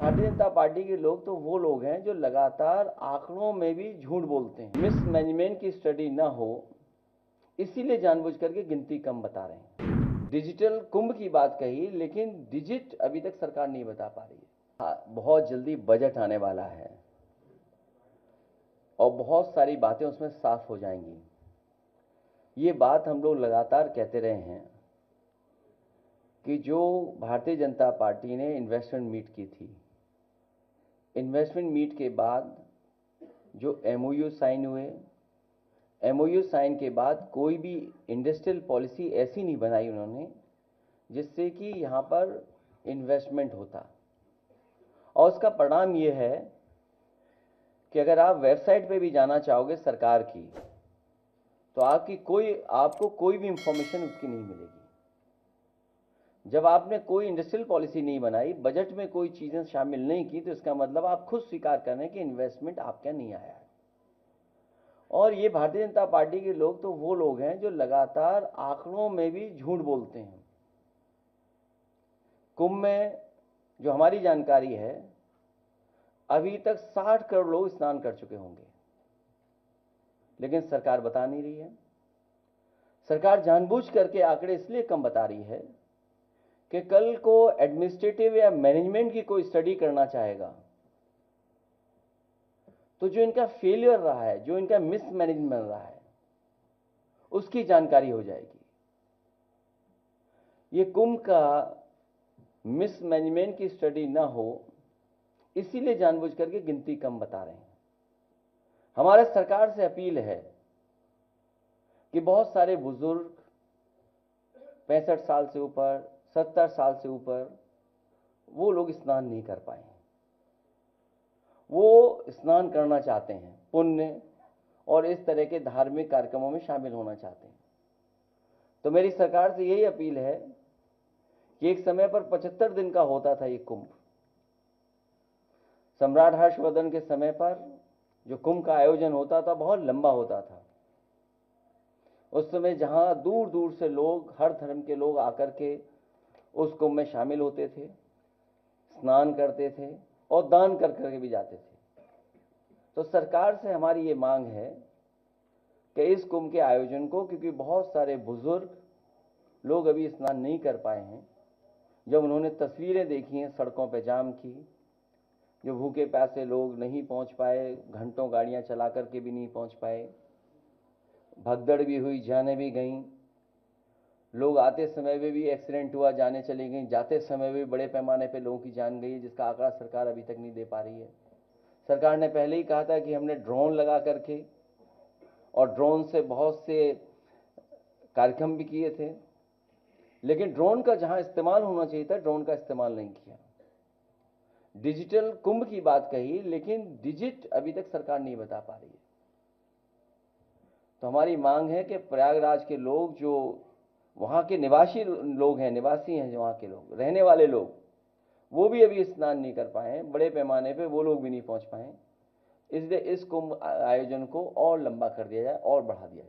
Bharatiya Janata party के लोग तो वो लोग हैं जो लगातार आंकड़ों में भी झूठ बोलते हैं। मिसमैनेजमेंट की स्टडी ना हो इसीलिए जानबूझ करके गिनती कम बता रहे हैं। डिजिटल कुंभ की बात कही, लेकिन डिजिट अभी तक सरकार नहीं बता पा रही है। बहुत जल्दी बजट आने वाला है और बहुत सारी बातें उसमें साफ हो जाएंगी। ये बात हम लोग लगातार कहते रहे हैं कि जो भारतीय जनता पार्टी ने इन्वेस्टमेंट मीट की थी, इन्वेस्टमेंट मीट के बाद जो एमओयू साइन हुए, एमओयू साइन के बाद कोई भी इंडस्ट्रियल पॉलिसी ऐसी नहीं बनाई उन्होंने जिससे कि यहाँ पर इन्वेस्टमेंट होता। और उसका परिणाम ये है कि अगर आप वेबसाइट पे भी जाना चाहोगे सरकार की, तो आपको कोई भी इंफॉर्मेशन उसकी नहीं मिलेगी। जब आपने कोई इंडस्ट्रियल पॉलिसी नहीं बनाई, बजट में कोई चीजें शामिल नहीं की, तो इसका मतलब आप खुद स्वीकार कर रहे हैं कि इन्वेस्टमेंट आपका नहीं आया है। और ये भारतीय जनता पार्टी के लोग तो वो लोग हैं जो लगातार आंकड़ों में भी झूठ बोलते हैं। कुंभ में जो हमारी जानकारी है, अभी तक 60 करोड़ लोग स्नान कर चुके होंगे, लेकिन सरकार बता नहीं रही है। सरकार जानबूझ करके आंकड़े इसलिए कम बता रही है कि कल को एडमिनिस्ट्रेटिव या मैनेजमेंट की कोई स्टडी करना चाहेगा तो जो इनका फेलियर रहा है, जो इनका मिसमैनेजमेंट रहा है, उसकी जानकारी हो जाएगी। ये कुंभ का मिसमैनेजमेंट की स्टडी ना हो इसीलिए जानबूझ करके गिनती कम बता रहे हैं। हमारा सरकार से अपील है कि बहुत सारे बुजुर्ग 65 साल से ऊपर, 70 साल से ऊपर, वो लोग स्नान नहीं कर पाए। वो स्नान करना चाहते हैं, पुण्य और इस तरह के धार्मिक कार्यक्रमों में शामिल होना चाहते हैं। तो मेरी सरकार से यही अपील है कि एक समय पर 75 दिन का होता था ये कुंभ। सम्राट हर्षवर्धन के समय पर जो कुंभ का आयोजन होता था बहुत लंबा होता था। उस समय जहां दूर दूर से लोग, हर धर्म के लोग आकर के उस कुंभ में शामिल होते थे, स्नान करते थे और दान कर करके भी जाते थे। तो सरकार से हमारी ये मांग है कि इस कुंभ के आयोजन को, क्योंकि बहुत सारे बुजुर्ग लोग अभी स्नान नहीं कर पाए हैं, जब उन्होंने तस्वीरें देखी हैं सड़कों पर जाम की, जो भूखे प्यासे लोग नहीं पहुंच पाए, घंटों गाड़ियां चला करके भी नहीं पहुंच पाए, भगदड़ भी हुई, जाने भी गईं, लोग आते समय में भी एक्सीडेंट हुआ, जाने चली गई, जाते समय भी बड़े पैमाने पे लोगों की जान गई, जिसका आंकड़ा सरकार अभी तक नहीं दे पा रही है। सरकार ने पहले ही कहा था कि हमने ड्रोन लगा करके और ड्रोन से बहुत से कार्यक्रम भी किए थे, लेकिन ड्रोन का जहां इस्तेमाल होना चाहिए था, ड्रोन का इस्तेमाल नहीं किया। डिजिटल कुंभ की बात कही, लेकिन डिजिट अभी तक सरकार नहीं बता पा रही है। तो हमारी मांग है कि प्रयागराज के लोग, जो वहां के निवासी लोग हैं, निवासी हैं जो वहां के लोग, रहने वाले लोग, वो भी अभी स्नान नहीं कर पाए हैं, बड़े पैमाने पे वो लोग भी नहीं पहुंच पाए, इसलिए इस कुंभ आयोजन को और लंबा कर दिया जाए और बढ़ा दिया जाए।